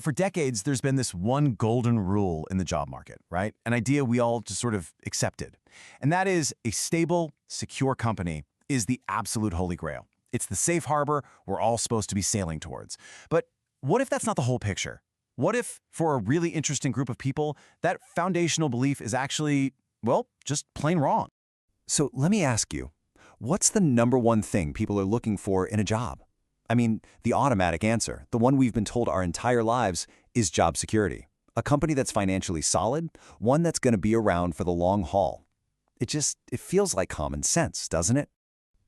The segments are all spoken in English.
For decades, there's been this one golden rule in the job market, right? An idea we all just sort of accepted. And that is a stable, secure company is the absolute holy grail. It's the safe harbor we're all supposed to be sailing towards. But what if that's not the whole picture? What if, for a really interesting group of people, that foundational belief is actually, well, just plain wrong? So let me ask you, what's the number one thing people are looking for in a job? I mean, the automatic answer, the one we've been told our entire lives, is job security. A company that's financially solid, one that's going to be around for the long haul. It feels like common sense, doesn't it?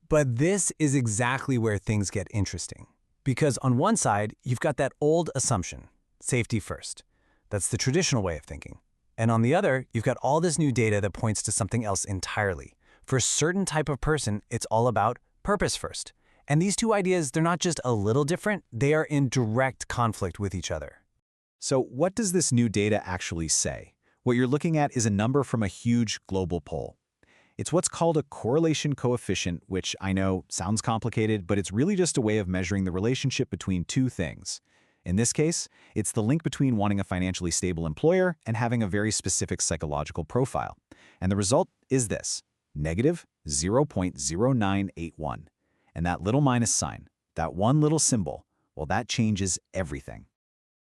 But this is exactly where things get interesting. Because on one side, you've got that old assumption, safety first. That's the traditional way of thinking. And on the other, you've got all this new data that points to something else entirely. For a certain type of person, it's all about purpose first. And these two ideas, they're not just a little different, they are in direct conflict with each other. So what does this new data actually say? What you're looking at is a number from a huge global poll. It's what's called a correlation coefficient, which I know sounds complicated, but it's really just a way of measuring the relationship between two things. In this case, it's the link between wanting a financially stable employer and having a very specific psychological profile. And the result is this, negative 0.0981. And that little minus sign, that one little symbol, well, that changes everything.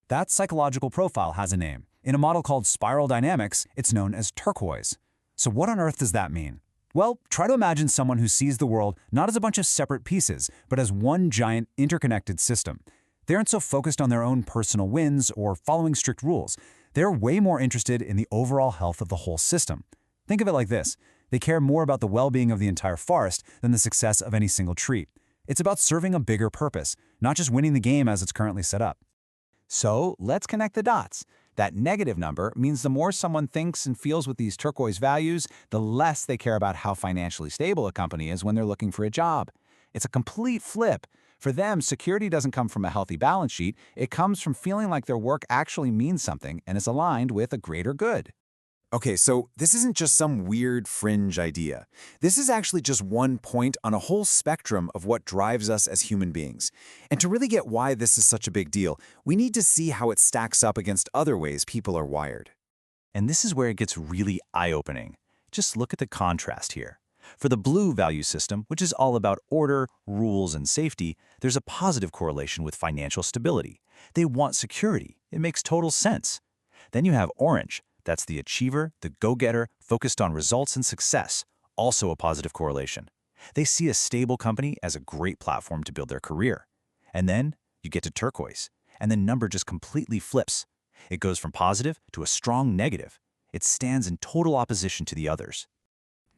That psychological profile has a name. In a model called spiral dynamics, it's known as Turquoise. So what on earth does that mean? Well, try to imagine someone who sees the world not as a bunch of separate pieces, but as one giant interconnected system. They aren't so focused on their own personal wins or following strict rules. They're way more interested in the overall health of the whole system. Think of it like this. They care more about the well-being of the entire forest than the success of any single tree. It's about serving a bigger purpose, not just winning the game as it's currently set up. So let's connect the dots. That negative number means the more someone thinks and feels with these turquoise values, the less they care about how financially stable a company is when they're looking for a job. It's a complete flip. For them, security doesn't come from a healthy balance sheet. It comes from feeling like their work actually means something and is aligned with a greater good. Okay, so this isn't just some weird fringe idea. This is actually just one point on a whole spectrum of what drives us as human beings. And to really get why this is such a big deal, we need to see how it stacks up against other ways people are wired. And this is where it gets really eye-opening. Just look at the contrast here. For the blue value system, which is all about order, rules, and safety, there's a positive correlation with financial stability. They want security. It makes total sense. Then you have orange. That's the achiever, the go-getter, focused on results and success, also a positive correlation. They see a stable company as a great platform to build their career. And then you get to turquoise, and the number just completely flips. It goes from positive to a strong negative. It stands in total opposition to the others.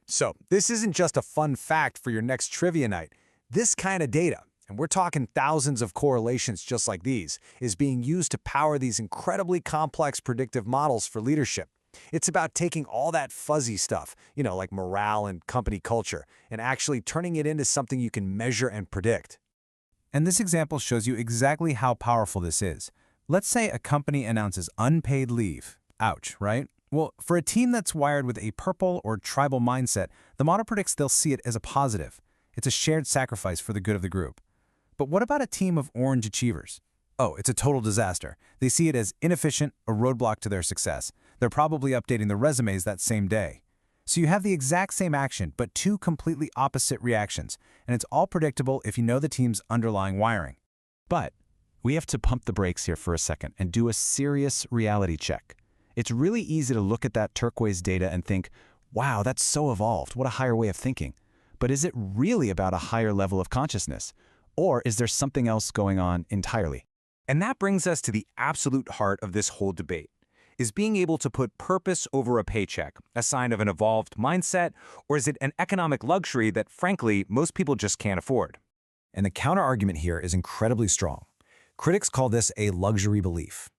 So this isn't just a fun fact for your next trivia night. This kind of data, and we're talking thousands of correlations just like these, is being used to power these incredibly complex predictive models for leadership. It's about taking all that fuzzy stuff, like morale and company culture, and actually turning it into something you can measure and predict. And this example shows you exactly how powerful this is. Let's say a company announces unpaid leave. Ouch, right? Well, for a team that's wired with a purple or tribal mindset, the model predicts they'll see it as a positive. It's a shared sacrifice for the good of the group. But what about a team of orange achievers? Oh, it's a total disaster. They see it as inefficient, a roadblock to their success. They're probably updating their resumes that same day. So you have the exact same action, but two completely opposite reactions, and it's all predictable if you know the team's underlying wiring. But we have to pump the brakes here for a second and do a serious reality check. It's really easy to look at that turquoise data and think, wow, that's so evolved, what a higher way of thinking. But is it really about a higher level of consciousness? Or is there something else going on entirely? And that brings us to the absolute heart of this whole debate. Is being able to put purpose over a paycheck a sign of an evolved mindset, or is it an economic luxury that, frankly, most people just can't afford? And the counterargument here is incredibly strong. Critics call this a luxury belief.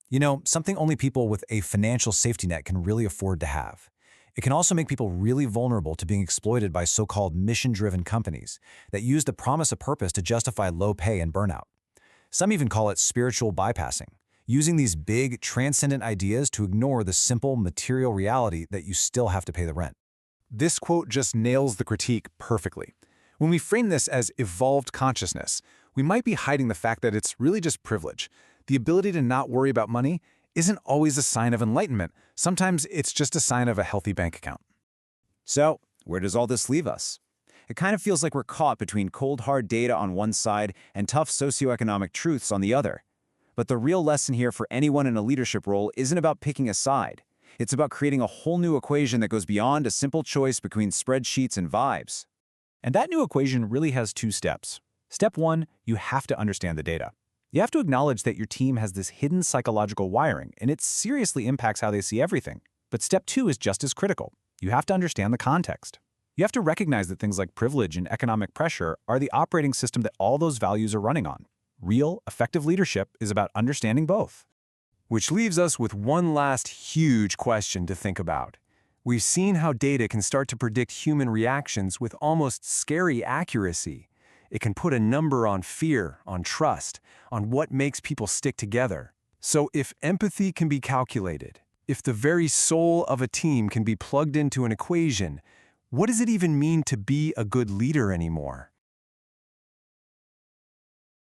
Something only people with a financial safety net can really afford to have. It can also make people really vulnerable to being exploited by so-called mission-driven companies that use the promise of purpose to justify low pay and burnout. Some even call it spiritual bypassing, using these big, transcendent ideas to ignore the simple material reality that you still have to pay the rent. This quote just nails the critique perfectly. When we frame this as evolved consciousness, we might be hiding the fact that it's really just privilege. The ability to not worry about money isn't always a sign of enlightenment. Sometimes it's just a sign of a healthy bank account. So, where does all this leave us? It kind of feels like we're caught between cold hard data on one side and tough socioeconomic truths on the other. But the real lesson here for anyone in a leadership role isn't about picking a side. It's about creating a whole new equation that goes beyond a simple choice between spreadsheets and vibes. And that new equation really has 2 steps. Step 1, you have to understand the data. You have to acknowledge that your team has this hidden psychological wiring, and it seriously impacts how they see everything. But step 2 is just as critical. You have to understand the context. You have to recognize that things like privilege and economic pressure are the operating system that all those values are running on. Real, effective leadership is about understanding both. Which leaves us with one last huge question to think about. We've seen how data can start to predict human reactions with almost scary accuracy. It can put a number on fear, on trust, on what makes people stick together. So if empathy can be calculated, if the very soul of a team can be plugged into an equation, what does it even mean to be a good leader anymore?